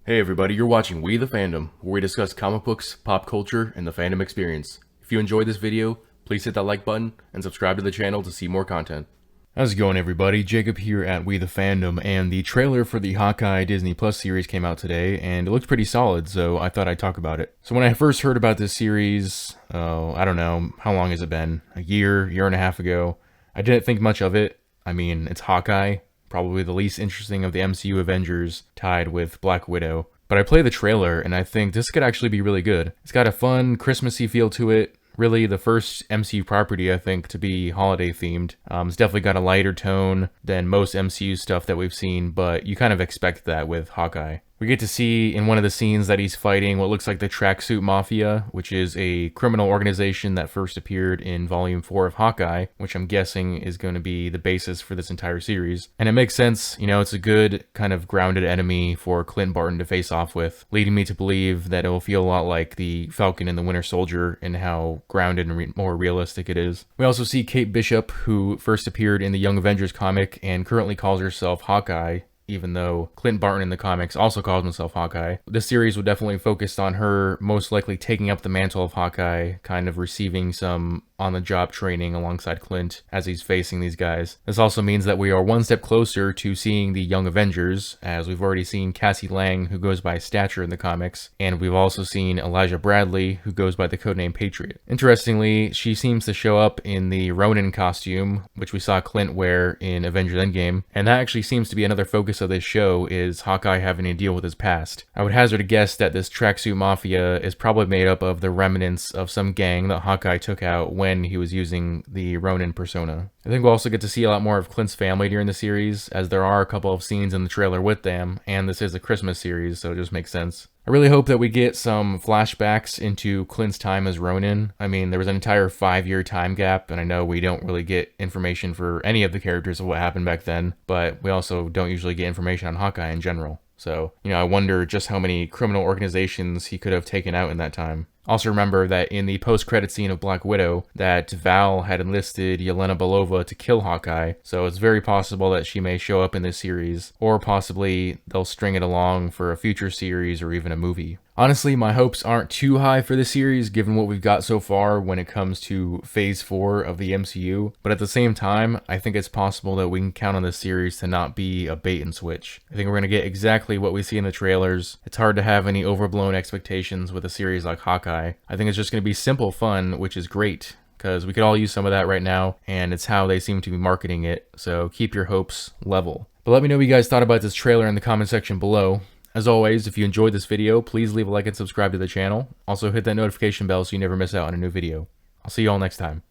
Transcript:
Hey everybody, you're watching We the Fandom, where we discuss comic books, pop culture, and the fandom experience. If you enjoyed this video, please hit that like button and subscribe to the channel to see more content. How's it going everybody? Jacob here at We the Fandom, and the trailer for the Hawkeye Disney Plus series came out today, and it looks pretty solid, so I thought I'd talk about it. So when I first heard about this series, I don't know, how long has it been? A year and a half ago. I didn't think much of it. I mean, it's Hawkeye. Probably the least interesting of the MCU Avengers, tied with Black Widow. But I played the trailer, and I think this could actually be really good. It's got a fun, Christmassy feel to it. Really the first MCU property, I think, to be holiday themed. It's definitely got a lighter tone than most MCU stuff that we've seen, but you kind of expect that with Hawkeye. We get to see in one of the scenes that he's fighting what looks like the Tracksuit Mafia, which is a criminal organization that first appeared in Volume 4 of Hawkeye, which I'm guessing is going to be the basis for this entire series. And it makes sense, you know, it's a good kind of grounded enemy for Clint Barton to face off with, leading me to believe that it will feel a lot like the Falcon and the Winter Soldier in how grounded and more realistic it is. We also see Kate Bishop, who first appeared in the Young Avengers comic and currently calls herself Hawkeye, even though Clint Barton in the comics also calls himself Hawkeye. This series would definitely focus on her most likely taking up the mantle of Hawkeye, kind of receiving some on-the-job training alongside Clint as he's facing these guys. This also means that we are one step closer to seeing the Young Avengers, as we've already seen Cassie Lang, who goes by Stature in the comics, and we've also seen Elijah Bradley, who goes by the codename Patriot. Interestingly, she seems to show up in the Ronin costume, which we saw Clint wear in Avengers Endgame, and that actually seems to be another focus of this show, is Hawkeye having to deal with his past. I would hazard a guess that this Tracksuit Mafia is probably made up of the remnants of some gang that Hawkeye took out when he was using the Ronin persona. I think we'll also get to see a lot more of Clint's family during the series, as there are a couple of scenes in the trailer with them, and this is a Christmas series, so it just makes sense. I really hope that we get some flashbacks into Clint's time as Ronin. I mean, there was an entire 5-year time gap, and I know we don't really get information for any of the characters of what happened back then, but we also don't usually get information on Hawkeye in general. So, you know, I wonder just how many criminal organizations he could have taken out in that time. Also remember that in the post-credit scene of Black Widow, that Val had enlisted Yelena Belova to kill Hawkeye, so it's very possible that she may show up in this series, or possibly they'll string it along for a future series or even a movie. Honestly, my hopes aren't too high for this series given what we've got so far when it comes to Phase 4 of the MCU, but at the same time, I think it's possible that we can count on this series to not be a bait and switch. I think we're going to get exactly what we see in the trailers. It's hard to have any overblown expectations with a series like Hawkeye. I think it's just going to be simple fun, which is great, because we could all use some of that right now, and it's how they seem to be marketing it, so keep your hopes level. But let me know what you guys thought about this trailer in the comment section below. As always, if you enjoyed this video, please leave a like and subscribe to the channel. Also hit that notification bell so you never miss out on a new video. I'll see you all next time.